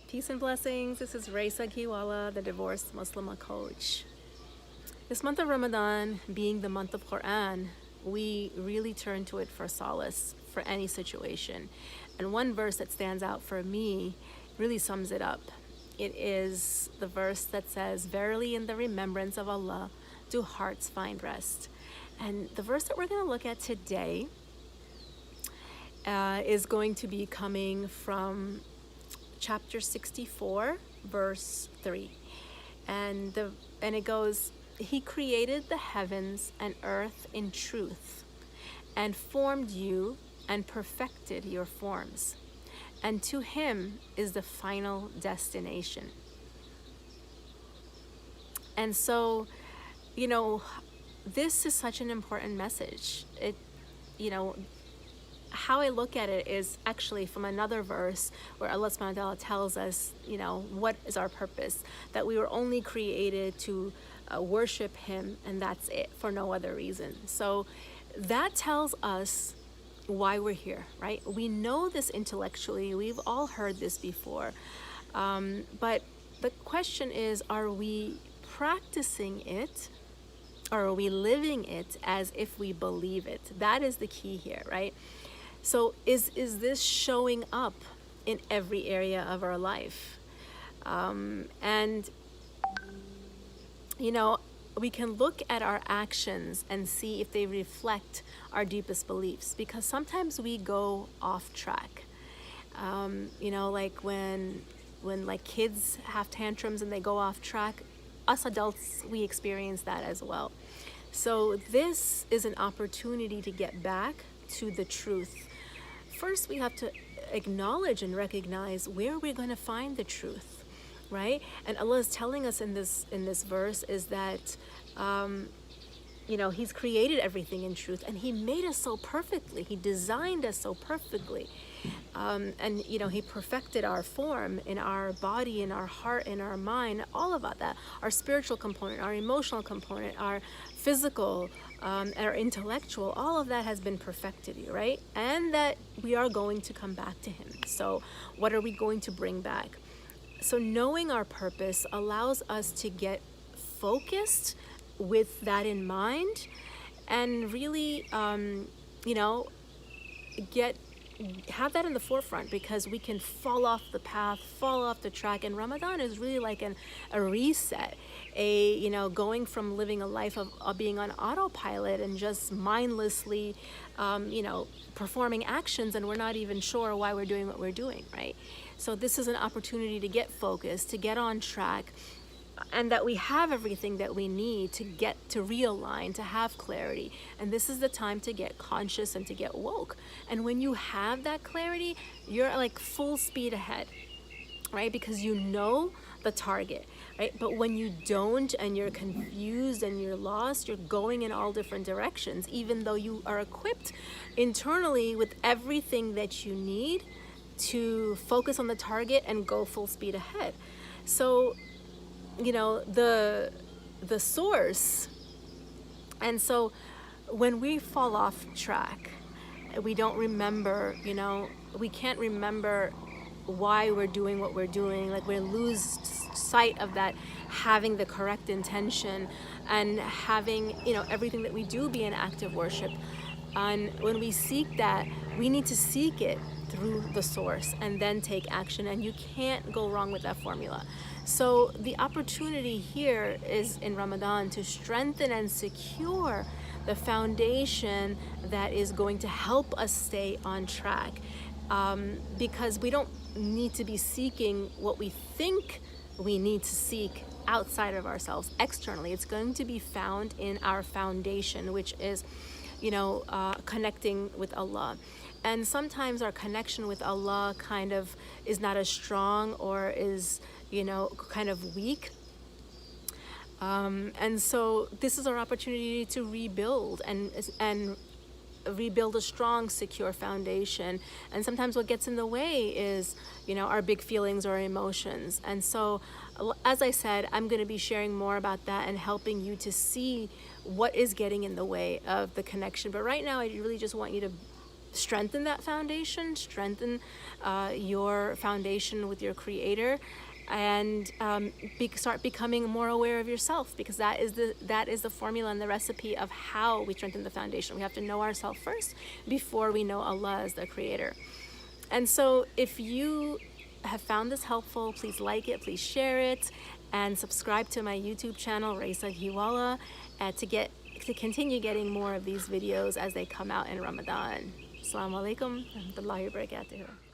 Peace and blessings. This is Raisa Kiwala, the divorced Muslim coach. This month of Ramadan, being the month of Quran, we really turn to it for solace for any situation. And one verse that stands out for me really sums it up. It is the verse that says, "Verily in the remembrance of Allah do hearts find rest." And the verse that we're going to look at today is going to be coming from chapter 64, verse 3. And it goes, "He created the heavens and earth in truth, and formed you and perfected your forms. And to him is the final destination." And so, this is such an important message. How I look at it is actually from another verse where Allah subhanahu wa ta'ala tells us, what is our purpose, that we were only created to worship him, and that's it, for no other reason. So that tells us why we're here, right? We know this intellectually, we've all heard this before, but the question is, are we practicing it, or are we living it as if we believe it? That is the key here, right? So is this showing up in every area of our life? We can look at our actions and see if they reflect our deepest beliefs, because sometimes we go off track. Like when kids have tantrums and they go off track, us adults, we experience that as well. So this is an opportunity to get back to the truth. First, we have to acknowledge and recognize where we're going to find the truth, right? And Allah is telling us in this verse is that he's created everything in truth, and he made us so perfectly. He designed us so perfectly. He perfected our form in our body, in our heart, in our mind, all about that. Our spiritual component, our emotional component, our physical, our intellectual, all of that has been perfected, right? And that we are going to come back to him. So what are we going to bring back? So knowing our purpose allows us to get focused with that in mind, and really, have that in the forefront, because we can fall off the path, fall off the track. And Ramadan is really like a reset, going from living a life of being on autopilot and just mindlessly, performing actions, and we're not even sure why we're doing what we're doing, right? So this is an opportunity to get focused, to get on track, and that we have everything that we need to get to realign, to have clarity. And this is the time to get conscious and to get woke. And when you have that clarity, you're like full speed ahead, right? Because you know the target, right? But when you don't, and you're confused and you're lost, you're going in all different directions, even though you are equipped internally with everything that you need to focus on the target and go full speed ahead. So the source. And so when we fall off track, we don't remember, we can't remember why we're doing what we're doing. Like, we lose sight of that, having the correct intention and having, everything that we do be an act of worship. And when we seek that, we need to seek it through the source and then take action. And you can't go wrong with that formula. So the opportunity here is in Ramadan to strengthen and secure the foundation that is going to help us stay on track. Because we don't need to be seeking what we think we need to seek outside of ourselves, externally. It's going to be found in our foundation, which is, connecting with Allah. And sometimes our connection with Allah kind of is not as strong, or is, kind of weak. And so this is our opportunity to rebuild and rebuild a strong, secure foundation. And sometimes what gets in the way is, our big feelings or emotions. And so, as I said, I'm going to be sharing more about that and helping you to see what is getting in the way of the connection. But right now, I really just want you to strengthen that foundation, strengthen your foundation with your Creator, and start becoming more aware of yourself, because that is the formula and the recipe of how we strengthen the foundation. We have to know ourselves first before we know Allah as the Creator. And so if you have found this helpful, please like it, please share it, and subscribe to my YouTube channel, Raisa Hiwala, to continue getting more of these videos as they come out in Ramadan. Assalamu alaikum wa rahmatullahi wa barakatuh.